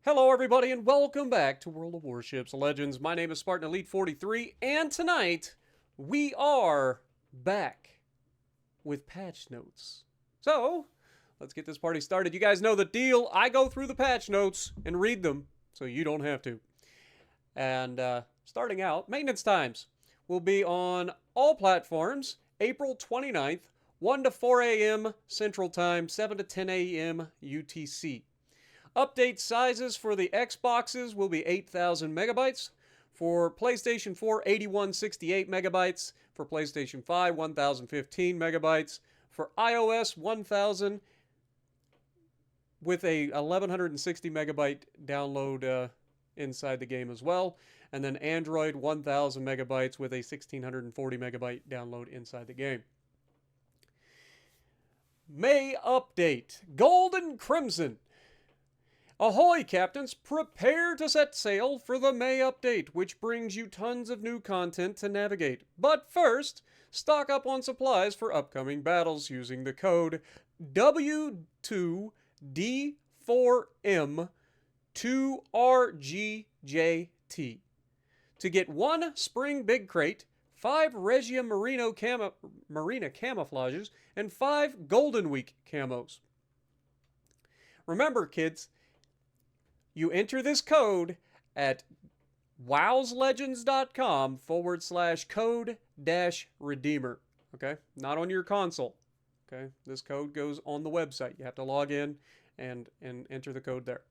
Hello everybody and welcome back to World of Warships Legends. My name is Spartan Elite 43 and tonight we are back with patch notes. So, let's get this party started. You guys know the deal. I go through the patch notes and read them so you don't have to. And starting out, maintenance times will be on all platforms April 29th, 1 to 4 a.m. Central Time, 7 to 10 a.m. UTC. Update sizes for the Xboxes will be 8,000 megabytes. For PlayStation 4, 8168 megabytes. For PlayStation 5, 1015 megabytes. For iOS, 1000 with a 1160 megabyte download inside the game as well. And then Android, 1000 megabytes with a 1640 megabyte download inside the game. May update. Gold and Crimson. Ahoy, Captains! Prepare to set sail for the May update, which brings you tons of new content to navigate. But first, stock up on supplies for upcoming battles using the code W2D4M2RGJT to get 1 Spring Big Crate, 5 Regia Marina camouflages, and 5 Golden Week camos. Remember, kids, you enter this code at wowslegends.com/code-redeemer. Okay? Not on your console. Okay? This code goes on the website. You have to log in and enter the code there.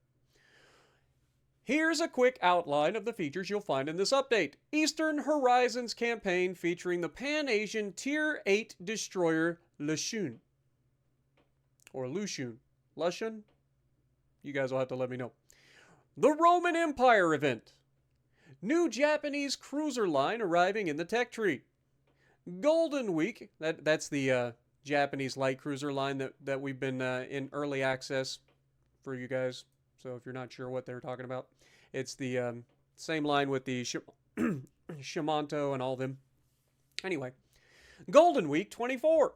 Here's a quick outline of the features you'll find in this update. Eastern Horizons campaign featuring the Pan-Asian Tier 8 destroyer Lushun. Or Lushun. Lushun? You guys will have to let me know. The Roman Empire event. New Japanese cruiser line arriving in the tech tree. Golden Week. That's the Japanese light cruiser line that we've been in early access for you guys. So if you're not sure what they're talking about, it's the same line with the Shimanto and all them. Anyway, Golden Week 24.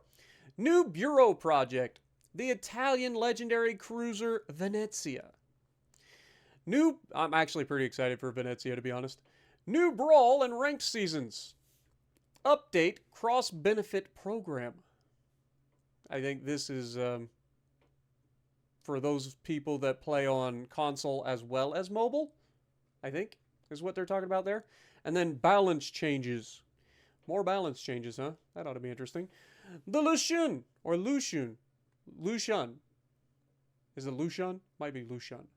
New Bureau project. The Italian legendary cruiser Venezia. I'm actually pretty excited for Venezia, to be honest. New Brawl and ranked seasons. Update cross-benefit program. I think this is for those people that play on console as well as mobile, I think, is what they're talking about there. And then balance changes. More balance changes, huh? That ought to be interesting. The Lushun, or Lushun. Lushan. Is it Lushan? Might be Lushan.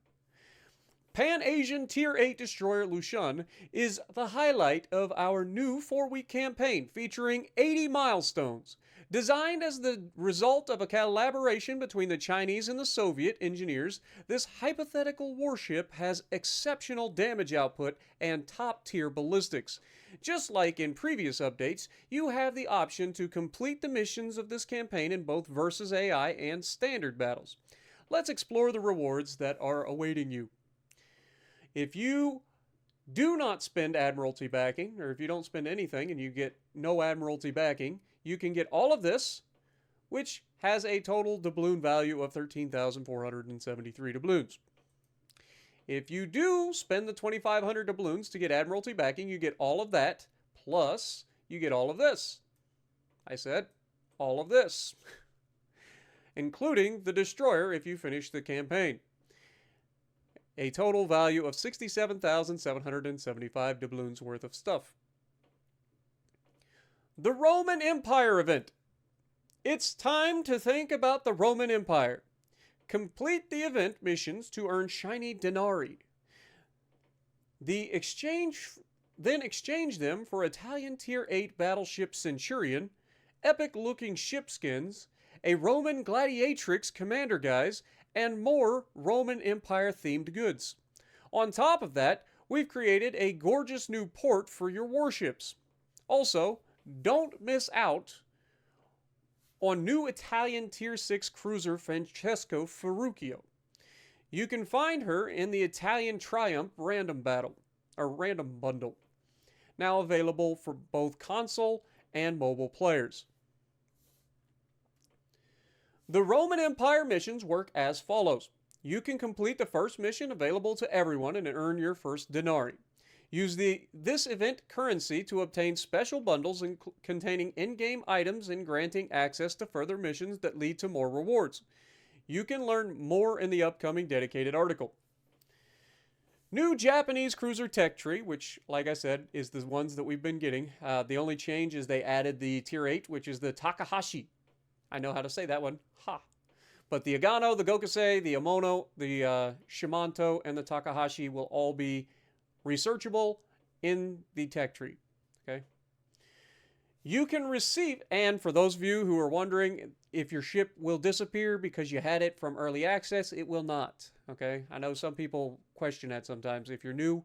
Pan-Asian Tier 8 destroyer Lushan is the highlight of our new 4-week campaign featuring 80 milestones. Designed as the result of a collaboration between the Chinese and the Soviet engineers, this hypothetical warship has exceptional damage output and top-tier ballistics. Just like in previous updates, you have the option to complete the missions of this campaign in both versus AI and standard battles. Let's explore the rewards that are awaiting you. If you do not spend Admiralty backing, or if you don't spend anything and you get no Admiralty backing, you can get all of this, which has a total doubloon value of 13,473 doubloons. If you do spend the 2,500 doubloons to get Admiralty backing, you get all of that, plus you get all of this. I said all of this, including the destroyer if you finish the campaign. A total value of 67,775 doubloons worth of stuff. The Roman Empire event. It's time to think about the Roman Empire. Complete the event missions to earn shiny denarii. Then exchange them for Italian Tier 8 battleship Centurion, epic-looking ship skins, a Roman Gladiatrix commander guise, and more Roman Empire-themed goods. On top of that, we've created a gorgeous new port for your warships. Also, don't miss out on new Italian Tier 6 cruiser Francesco Ferruccio. You can find her in the Italian Triumph random bundle, now available for both console and mobile players. The Roman Empire missions work as follows. You can complete the first mission available to everyone and earn your first denarii. Use this event currency to obtain special bundles containing in-game items and granting access to further missions that lead to more rewards. You can learn more in the upcoming dedicated article. New Japanese cruiser tech tree, which, like I said, is the ones that we've been getting. The only change is they added the tier 8, which is the Takahashi. I know how to say that one. Ha! But the Agano, the Gokusei, the Amono, the Shimanto, and the Takahashi will all be researchable in the tech tree. Okay. You can receive, and for those of you who are wondering if your ship will disappear because you had it from early access, it will not. Okay. I know some people question that sometimes. If you're new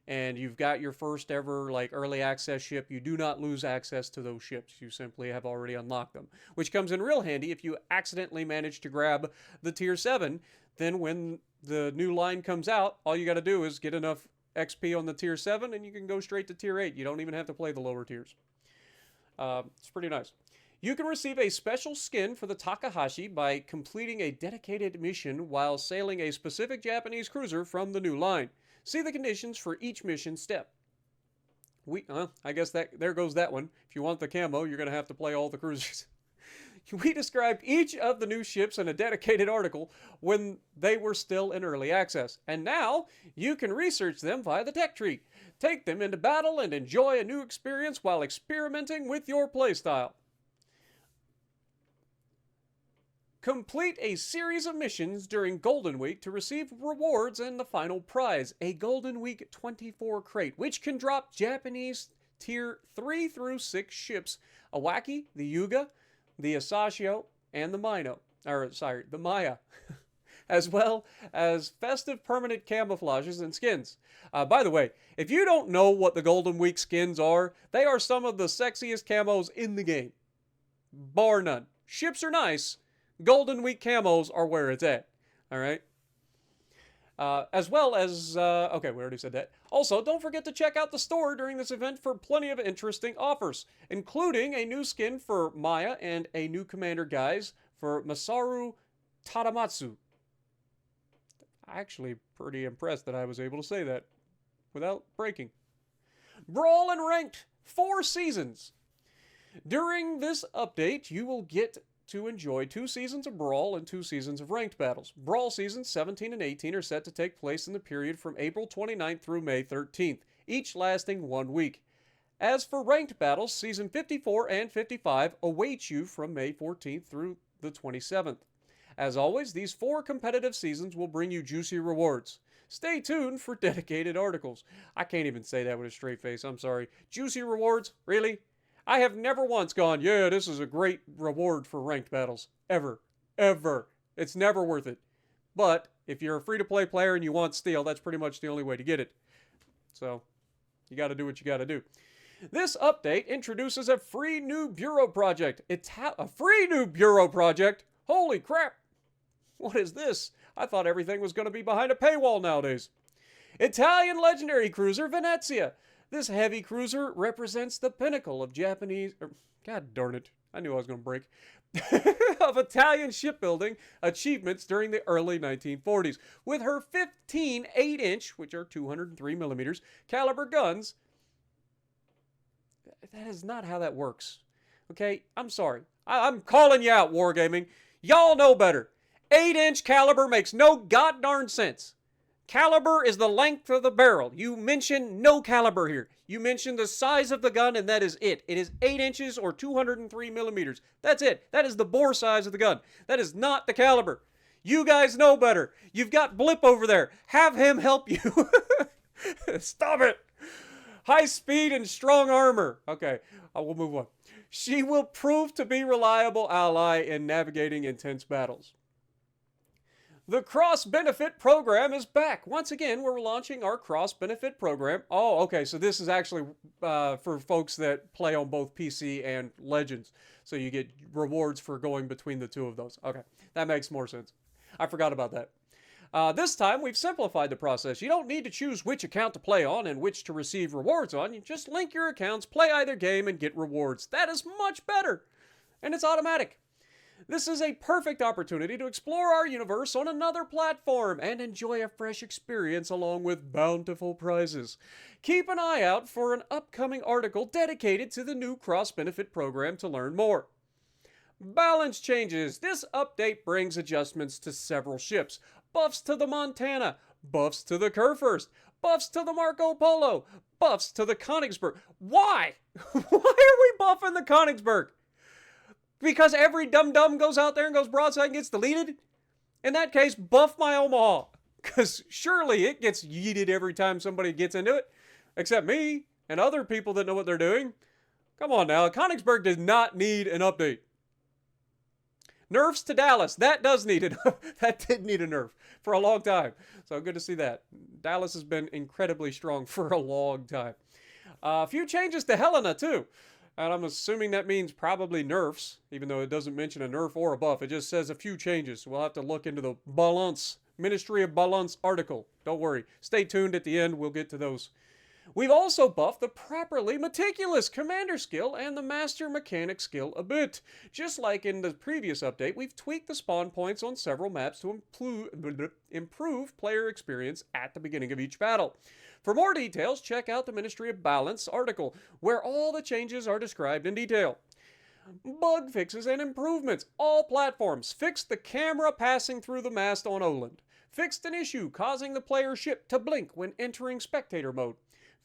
and you've got your first ever like early access ship, you do not lose access to those ships. You simply have already unlocked them, which comes in real handy if you accidentally manage to grab the tier 7. Then when the new line comes out, all you got to do is get enough XP on the tier 7 and you can go straight to tier 8. You don't even have to play the lower tiers. It's pretty nice. You can receive a special skin for the Takahashi by completing a dedicated mission while sailing a specific Japanese cruiser from the new line. See the conditions for each mission step. I guess there goes that one. If you want the camo, you're going to have to play all the cruisers. We described each of the new ships in a dedicated article when they were still in early access. And now, you can research them via the tech tree. Take them into battle and enjoy a new experience while experimenting with your playstyle. Complete a series of missions during Golden Week to receive rewards and the final prize, a Golden Week 24 crate, which can drop Japanese tier 3 through 6 ships, Awaki, the Yuga, the Asashio, and the the Maya, as well as festive permanent camouflages and skins. By the way, if you don't know what the Golden Week skins are, they are some of the sexiest camos in the game. Bar none. Ships are nice. Golden Week camos are where it's at. All right? As well as, okay, we already said that. Also, don't forget to check out the store during this event for plenty of interesting offers, including a new skin for Maya and a new commander guise for Masaru Tadamatsu. Actually, pretty impressed that I was able to say that without breaking. Brawl and Ranked 4 seasons. During this update, you will get to enjoy 2 seasons of Brawl and 2 seasons of Ranked battles. Brawl seasons 17 and 18 are set to take place in the period from April 29th through May 13th, each lasting 1 week. As for Ranked battles, season 54 and 55 await you from May 14th through the 27th. As always, these 4 competitive seasons will bring you juicy rewards. Stay tuned for dedicated articles. I can't even say that with a straight face, I'm sorry. Juicy rewards? Really? I have never once gone, yeah, this is a great reward for ranked battles. Ever. Ever. It's never worth it. But if you're a free-to-play player and you want steel, that's pretty much the only way to get it. So, you got to do what you got to do. This update introduces a free new bureau project. A free new bureau project? Holy crap. What is this? I thought everything was going to be behind a paywall nowadays. Italian legendary cruiser Venezia. This heavy cruiser represents the pinnacle of God darn it, I knew I was going to break, of Italian shipbuilding achievements during the early 1940s. With her 15 8-inch, which are 203 millimeters, caliber guns. That is not how that works. Okay, I'm sorry. I'm calling you out, Wargaming. Y'all know better. 8-inch caliber makes no god darn sense. Caliber is the length of the barrel. You mention no caliber here. You mention the size of the gun, and that is it. It is 8 inches or 203 millimeters. That's it. That is the bore size of the gun. That is not the caliber. You guys know better. You've got Blip over there. Have him help you. Stop it. High speed and strong armor. Okay, I will move on. She will prove to be a reliable ally in navigating intense battles. The cross-benefit program is back. Once again, we're launching our cross-benefit program. Oh, okay, so this is actually for folks that play on both PC and Legends. So you get rewards for going between the two of those. Okay, that makes more sense. I forgot about that. This time, we've simplified the process. You don't need to choose which account to play on and which to receive rewards on. You just link your accounts, play either game, and get rewards. That is much better. And it's automatic. This is a perfect opportunity to explore our universe on another platform and enjoy a fresh experience along with bountiful prizes. Keep an eye out for an upcoming article dedicated to the new cross-benefit program to learn more. Balance changes. This update brings adjustments to several ships. Buffs to the Montana, buffs to the Kurfürst, buffs to the Marco Polo, buffs to the Königsberg. Why? Why are we buffing the Königsberg? Because every dum-dum goes out there and goes broadside and gets deleted? In that case, buff my Omaha. Because surely it gets yeeted every time somebody gets into it. Except me and other people that know what they're doing. Come on now, Königsberg does not need an update. Nerfs to Dallas. That does need it. That did need a nerf for a long time. So good to see that. Dallas has been incredibly strong for a long time. A few changes to Helena too. And I'm assuming that means probably nerfs, even though it doesn't mention a nerf or a buff. It just says a few changes. We'll have to look into the Balance, Ministry of Balance article. Don't worry. Stay tuned at the end. We'll get to those. We've also buffed the Properly Meticulous Commander skill and the Master Mechanic skill a bit. Just like in the previous update, we've tweaked the spawn points on several maps to improve player experience at the beginning of each battle. For more details, check out the Ministry of Balance article, where all the changes are described in detail. Bug fixes and improvements. All platforms. Fixed the camera passing through the mast on Oland. Fixed an issue causing the player ship to blink when entering spectator mode.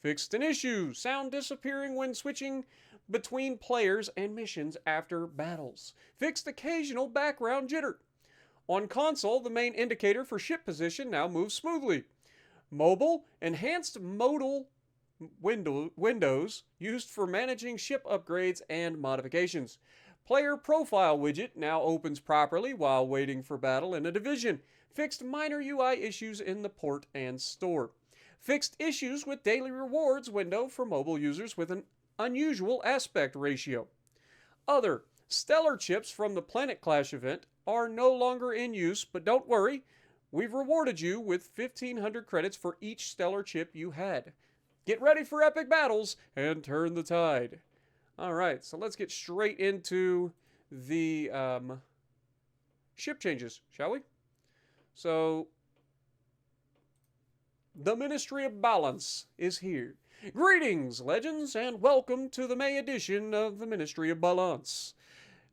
Fixed an issue, sound disappearing when switching between players and missions after battles. Fixed occasional background jitter. On console, the main indicator for ship position now moves smoothly. Mobile, enhanced modal windows used for managing ship upgrades and modifications. Player profile widget now opens properly while waiting for battle in a division. Fixed minor UI issues in the port and store. Fixed issues with daily rewards window for mobile users with an unusual aspect ratio. Other stellar chips from the Planet Clash event are no longer in use, but don't worry. We've rewarded you with 1,500 credits for each stellar chip you had. Get ready for epic battles and turn the tide. Alright, so let's get straight into the ship changes, shall we? So, the Ministry of Balance is here. Greetings, legends, and welcome to the May edition of the Ministry of Balance.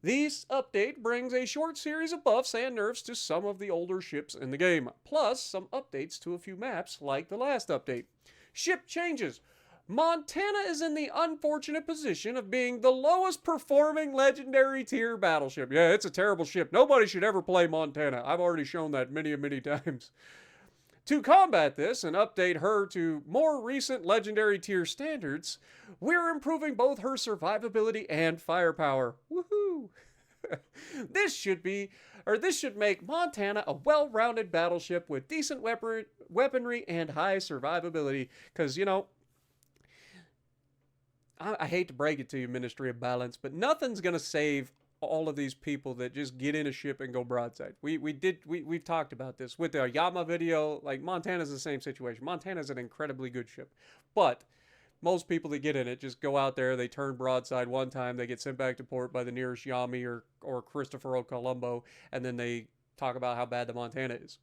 This update brings a short series of buffs and nerfs to some of the older ships in the game, plus some updates to a few maps like the last update. Ship changes. Montana is in the unfortunate position of being the lowest performing legendary tier battleship. Yeah, it's a terrible ship. Nobody should ever play Montana. I've already shown that many times. To combat this and update her to more recent legendary tier standards, we're improving both her survivability and firepower. Woohoo! This should make Montana a well-rounded battleship with decent weaponry and high survivability. Because, you know, I hate to break it to you, Ministry of Balance, but nothing's going to save all of these people that just get in a ship and go broadside. We've talked about this with the Yama video. Like, Montana's the same situation. Montana's an incredibly good ship, but most people that get in it just go out there, they turn broadside one time, they get sent back to port by the nearest Yami or Cristoforo Colombo, and then they talk about how bad the Montana is.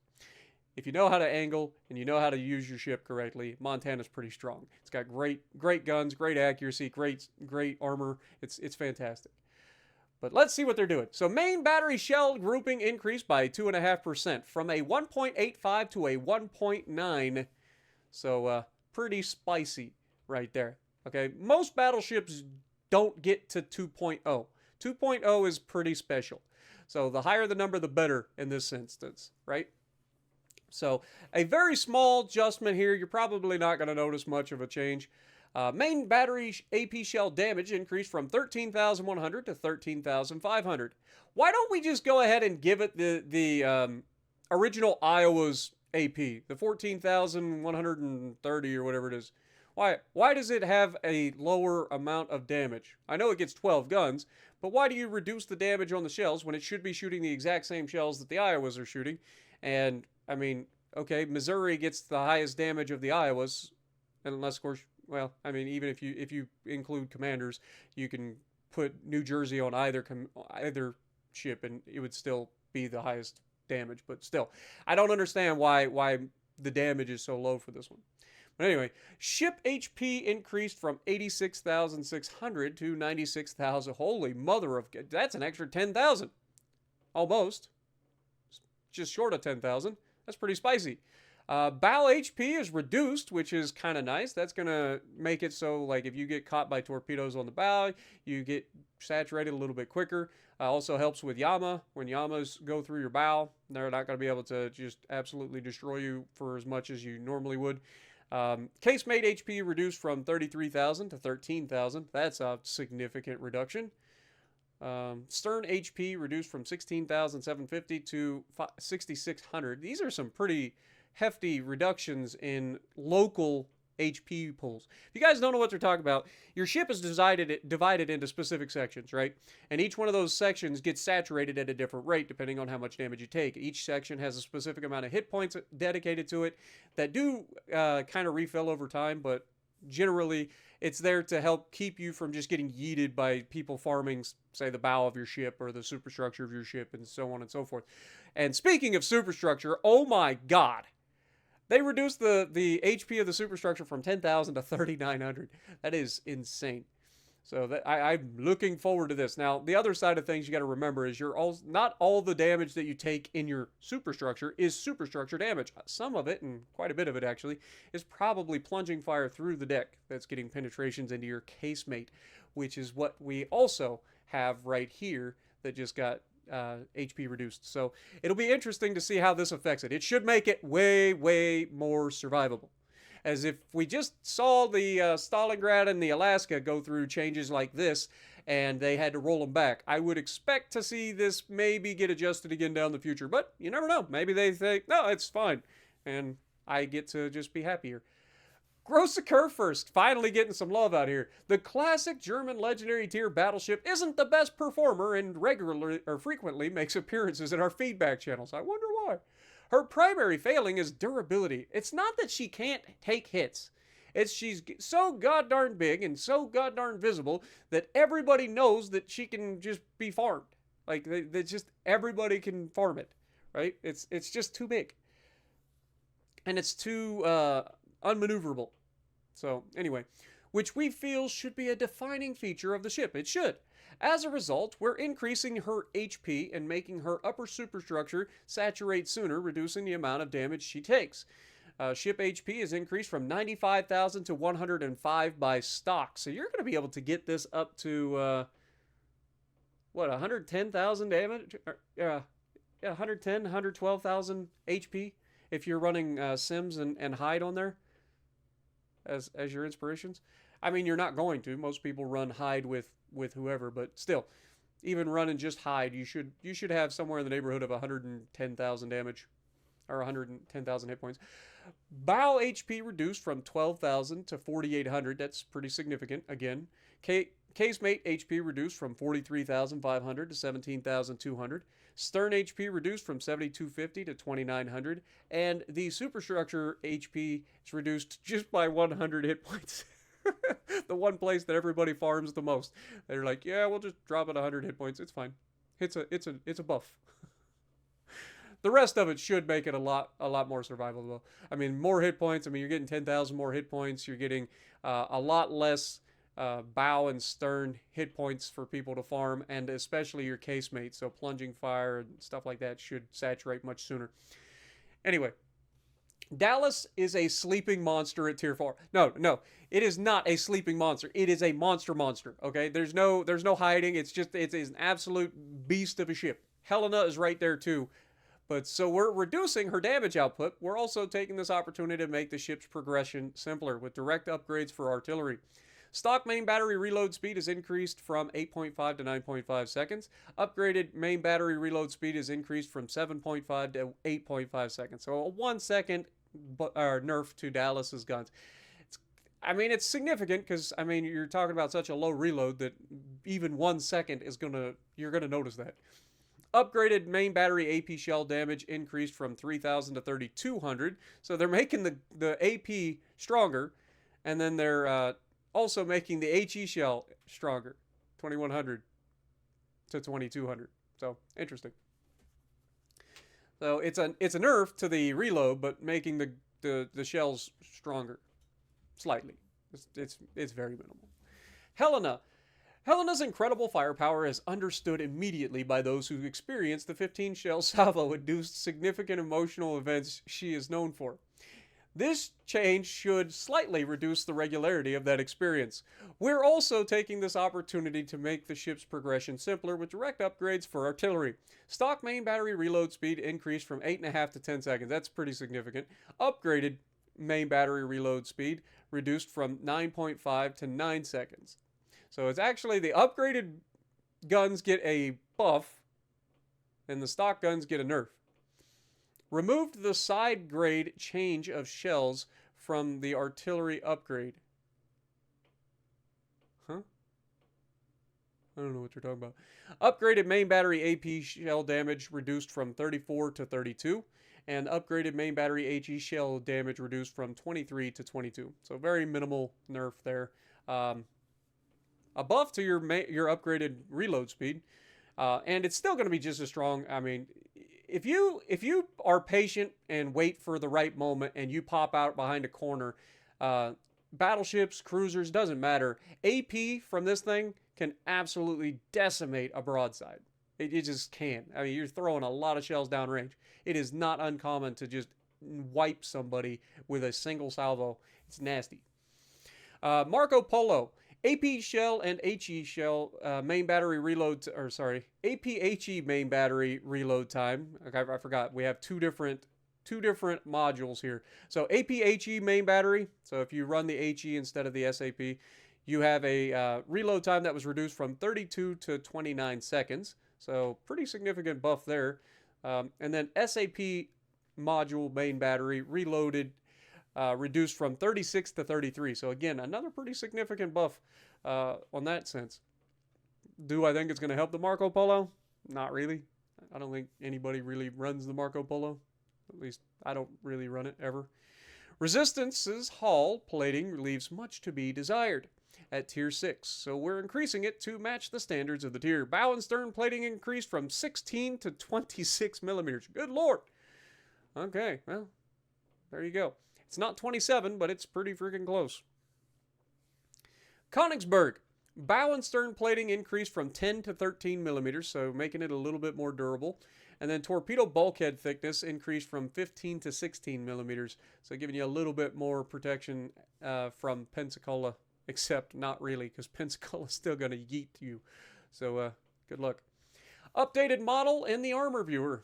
If you know how to angle and you know how to use your ship correctly, Montana's pretty strong. It's got great guns, great accuracy, great armor. It's fantastic. But let's see what they're doing. So main battery shell grouping increased by 2.5% from a 1.85 to a 1.9. So pretty spicy right there. Okay, most battleships don't get to 2.0. 2.0 is pretty special. So the higher the number, the better in this instance, right? So a very small adjustment here. You're probably not going to notice much of a change. Main battery AP shell damage increased from 13,100 to 13,500. Why don't we just go ahead and give it the original Iowa's AP, the 14,130 or whatever it is? Why does it have a lower amount of damage? I know it gets 12 guns, but why do you reduce the damage on the shells when it should be shooting the exact same shells that the Iowas are shooting? And, I mean, okay, Missouri gets the highest damage of the Iowas, unless, of course, well, I mean, even if you include commanders, you can put New Jersey on either ship, and it would still be the highest damage. But still, I don't understand why the damage is so low for this one. But anyway, ship HP increased from 86,600 to 96,000. Holy mother of... That's an extra 10,000. Almost. Just short of 10,000. That's pretty spicy. Bow HP is reduced, which is kind of nice. That's going to make it so, like, if you get caught by torpedoes on the bow, you get saturated a little bit quicker. Also helps with Yama. When Yamas go through your bow, they're not going to be able to just absolutely destroy you for as much as you normally would. Casemate HP reduced from 33,000 to 13,000. That's a significant reduction. Stern HP reduced from 16,750 to 6,600. These are some pretty hefty reductions in local HP pulls. If you guys don't know what they're talking about, your ship is divided into specific sections, right? And each one of those sections gets saturated at a different rate depending on how much damage you take. Each section has a specific amount of hit points dedicated to it that do kind of refill over time, but generally it's there to help keep you from just getting yeeted by people farming, say, the bow of your ship or the superstructure of your ship and so on and so forth. And speaking of superstructure, oh my god, they reduced the HP of the superstructure from 10,000 to 3,900. That is insane. So I'm looking forward to this. Now, the other side of things you got to remember is not all the damage that you take in your superstructure is superstructure damage. Some of it, and quite a bit of it actually, is probably plunging fire through the deck that's getting penetrations into your casemate, which is what we also have right here that just got HP reduced. So it'll be interesting to see how this affects it. It should make it way, way more survivable. As if we just saw the Stalingrad and the Alaska go through changes like this and they had to roll them back, I would expect to see this maybe get adjusted again down the future. But you never know. Maybe they think, no, it's fine. And I get to just be happier. Grosse Kurfürst, finally getting some love out here. The classic German legendary tier battleship isn't the best performer and regularly or frequently makes appearances in our feedback channels. I wonder why. Her primary failing is durability. It's not that she can't take hits. It's she's so goddarn big and so goddarn visible that everybody knows that she can just be farmed. Like, they just, everybody can farm it, right? It's just too big. And it's too unmaneuverable. So, anyway, which we feel should be a defining feature of the ship. It should. As a result, we're increasing her HP and making her upper superstructure saturate sooner, reducing the amount of damage she takes. Ship HP is increased from 95,000 to 105 by stock. So you're going to be able to get this up to, 110,000 damage? 110, 112,000 HP if you're running Sims and Hyde on there as your inspirations. I mean, you're not going to. Most people run Hyde with whoever, but still, even running just Hyde, you should have somewhere in the neighborhood of 110,000 damage or 110,000 hit points. Bow HP reduced from 12,000 to 4,800. That's pretty significant. Again, casemate HP reduced from 43,500 to 17,200. Stern HP reduced from 7,250 to 2,900. And the superstructure HP is reduced just by 100 hit points. The one place that everybody farms the most. They're like, yeah, we'll just drop it 100 hit points. It's fine. It's a buff. The rest of it should make it a lot more survivable. I mean, more hit points. I mean, you're getting 10,000 more hit points. You're getting a lot less bow and stern hit points for people to farm, and especially your casemate. So plunging fire and stuff like that should saturate much sooner. Anyway, Dallas is a sleeping monster at tier 4. No, it is not a sleeping monster. It is a monster. Okay, there's no hiding. It's an absolute beast of a ship. Helena is right there too. But so we're reducing her damage output. We're also taking this opportunity to make the ship's progression simpler with direct upgrades for artillery. Stock main battery reload speed is increased from 8.5 to 9.5 seconds. Upgraded main battery reload speed is increased from 7.5 to 8.5 seconds. So a 1 second nerf to Dallas's guns. It's significant because, you're talking about such a low reload that even 1 second you're gonna notice that. Upgraded main battery AP shell damage increased from 3,000 to 3,200. So they're making the AP stronger, and then they're also making the HE shell stronger, 2,100 to 2,200. So, interesting. So, it's a nerf to the reload, but making the shells stronger. Slightly. It's very minimal. Helena. Helena's incredible firepower is understood immediately by those who experience the 15-shell salvo-induced significant emotional events she is known for. This change should slightly reduce the regularity of that experience. We're also taking this opportunity to make the ship's progression simpler with direct upgrades for artillery. Stock main battery reload speed increased from 8.5 to 10 seconds. That's pretty significant. Upgraded main battery reload speed reduced from 9.5 to 9 seconds. So it's actually the upgraded guns get a buff and the stock guns get a nerf. Removed the side grade change of shells from the artillery upgrade. Huh? I don't know what you're talking about. Upgraded main battery AP shell damage reduced from 34 to 32. And upgraded main battery HE shell damage reduced from 23 to 22. So very minimal nerf there. A buff to your upgraded reload speed. And it's still going to be just as strong. I mean, if you are patient and wait for the right moment and you pop out behind a corner, battleships, cruisers, doesn't matter. AP from this thing can absolutely decimate a broadside. It just can. I mean, you're throwing a lot of shells downrange. It is not uncommon to just wipe somebody with a single salvo. It's nasty. Marco Polo. AP shell and HE shell main battery reload, AP HE main battery reload time. Okay, I forgot. We have two different modules here. So AP HE main battery. So if you run the HE instead of the SAP, you have a reload time that was reduced from 32 to 29 seconds. So pretty significant buff there. And then SAP module main battery reloaded. Reduced from 36 to 33. So again, another pretty significant buff on that sense. Do I think it's going to help the Marco Polo? Not really. I don't think anybody really runs the Marco Polo. At least I don't really run it ever. Resistance's hull plating leaves much to be desired at tier 6, so we're increasing it to match the standards of the tier. Bow and stern plating increased from 16 to 26 millimeters. Good lord. Okay, well, there you go. It's not 27, but it's pretty freaking close. Königsberg. Bow and stern plating increased from 10 to 13 millimeters, so making it a little bit more durable. And then torpedo bulkhead thickness increased from 15 to 16 millimeters, so giving you a little bit more protection from Pensacola, except not really, because Pensacola's still going to yeet you. So good luck. Updated model in the armor viewer.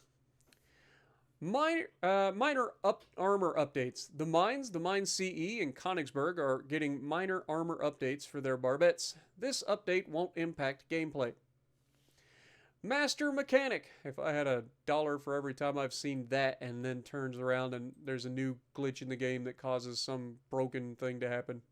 Minor armor updates. The Mines CE and Königsberg are getting minor armor updates for their barbettes. This update won't impact gameplay. Master Mechanic. If I had $1 for every time I've seen that and then turns around and there's a new glitch in the game that causes some broken thing to happen.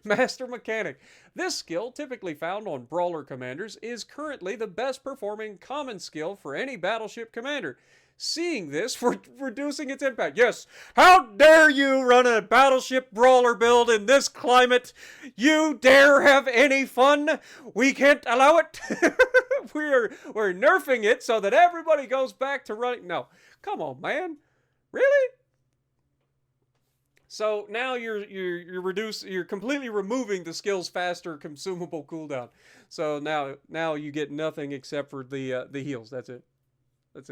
Master Mechanic. This skill, typically found on brawler commanders, is currently the best performing common skill for any battleship commander. Seeing this, we're reducing its impact. Yes, how dare you run a battleship brawler build in this climate? You dare have any fun? We can't allow it. We're nerfing it so that everybody goes back to running. No, come on, man. Really? So now you're completely removing the skill's faster consumable cooldown. So now you get nothing except for the heals. That's it. That's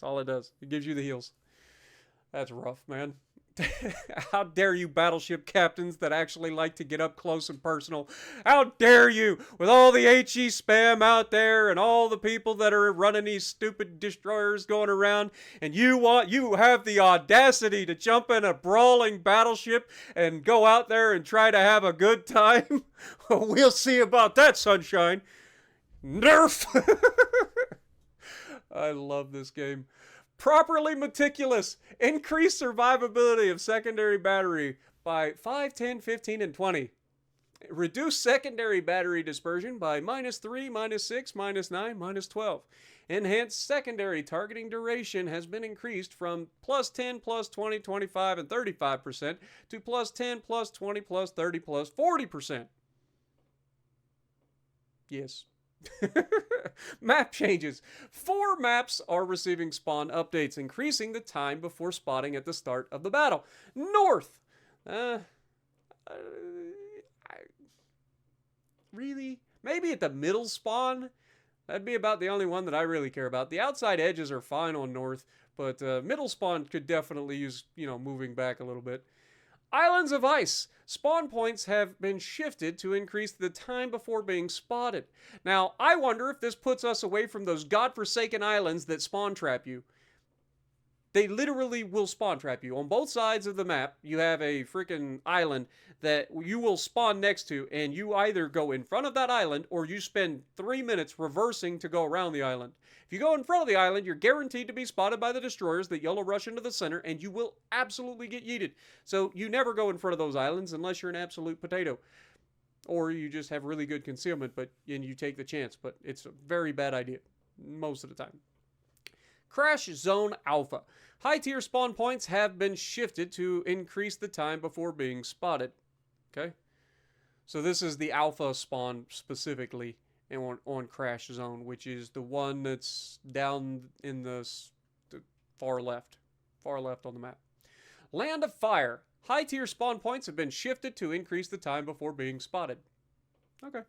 all it does. It gives you the heals. That's rough, man. How dare you, battleship captains that actually like to get up close and personal? How dare you, with all the HE spam out there and all the people that are running these stupid destroyers going around, and you have the audacity to jump in a brawling battleship and go out there and try to have a good time? Well, we'll see about that, sunshine. Nerf! I love this game. Properly meticulous. Increase survivability of secondary battery by 5, 10, 15, and 20. Reduce secondary battery dispersion by -3, -6, -9, -12. Enhanced secondary targeting duration has been increased from +10, +20, 25, and 35% to +10, +20, +30, +40%. Yes. Map changes. 4 maps are receiving spawn updates, increasing the time before spotting at the start of the battle. North. Really? Maybe at the middle spawn? That'd be about the only one that I really care about. The outside edges are fine on North, but middle spawn could definitely use, moving back a little bit. Islands of Ice. Spawn points have been shifted to increase the time before being spotted. Now, I wonder if this puts us away from those godforsaken islands that spawn trap you. They literally will spawn trap you. On both sides of the map, you have a freaking island that you will spawn next to, and you either go in front of that island or you spend 3 minutes reversing to go around the island. If you go in front of the island, you're guaranteed to be spotted by the destroyers that yellow rush into the center, and you will absolutely get yeeted. So you never go in front of those islands unless you're an absolute potato. Or you just have really good concealment, and you take the chance. But it's a very bad idea most of the time. Crash Zone Alpha. High tier spawn points have been shifted to increase the time before being spotted. Okay? So this is the alpha spawn specifically on Crash Zone, which is the one that's down in the far left on the map. Land of Fire. High tier spawn points have been shifted to increase the time before being spotted. Okay.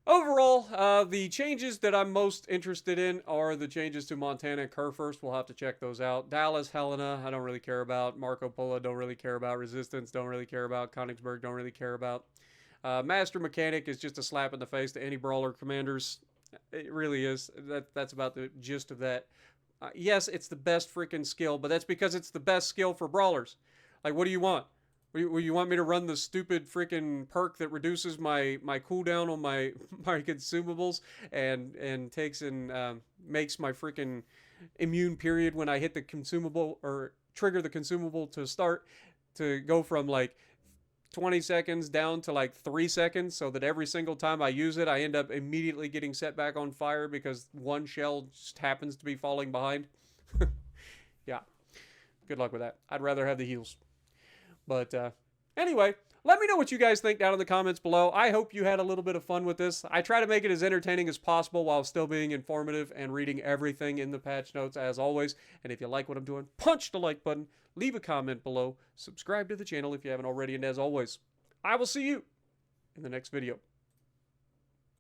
Overall, the changes that I'm most interested in are the changes to Montana and Kurfürst. We'll have to check those out. Dallas, Helena, I don't really care about. Marco Polo, don't really care about. Resistance, don't really care about. Königsberg, don't really care about. Master Mechanic is just a slap in the face to any Brawler commanders. It really is. That's about the gist of that. Yes, it's the best freaking skill, but that's because it's the best skill for Brawlers. Like, what do you want? You want me to run the stupid freaking perk that reduces my cooldown on my consumables and takes and makes my freaking immune period when I hit the consumable or trigger the consumable to start to go from like 20 seconds down to like 3 seconds, so that every single time I use it, I end up immediately getting set back on fire because one shell just happens to be falling behind. Yeah, good luck with that. I'd rather have the heals. But anyway, let me know what you guys think down in the comments below. I hope you had a little bit of fun with this. I try to make it as entertaining as possible while still being informative and reading everything in the patch notes as always. And if you like what I'm doing, punch the like button, leave a comment below, subscribe to the channel if you haven't already, and as always, I will see you in the next video.